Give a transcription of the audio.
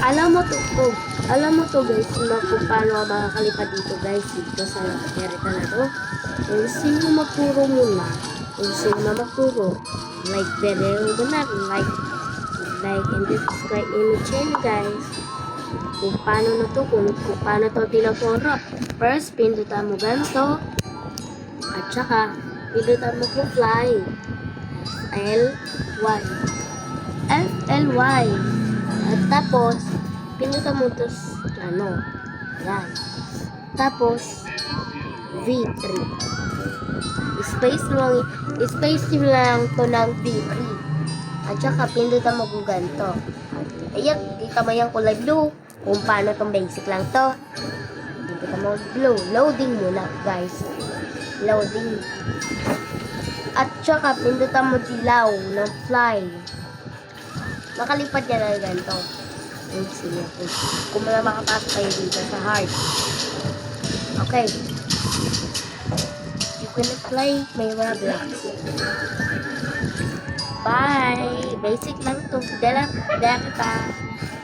Alam mo to guys, kung paano ka makakalipad dito guys, dito sa area na to. Kung sino magturo muna, kung sino magturo, like video na like and subscribe in the channel guys. Kung paano na to, kung paano to tinuturo. First, pindutan mo ganito. At saka, pindutan mo kung fly. F-L-Y. F-L-Y. At tapos, pindutan mo to yan. Tapos, V3. Space lang to ng V3. At saka, pindutan mo kung ganito. Ayan, dito mo yung kulay blue. Kung paano tong basic lang to. Pindutan mo blue. Loading muna, guys. Loading. At saka, pindutan mo dilaw ng fly. Makalipad yan na ganito. Kung wala makapasok kayo dito sa hard. Okay. You can apply may mga blocks. Bye! Basic lang to. Dala kita.